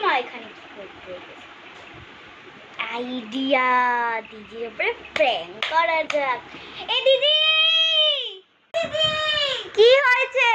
মা এখানে কি করতে আইডিয়া দিদির উপরে প্র্যাঙ্ক করা যাক। এ দিদি, দিদি কি হয়েছে?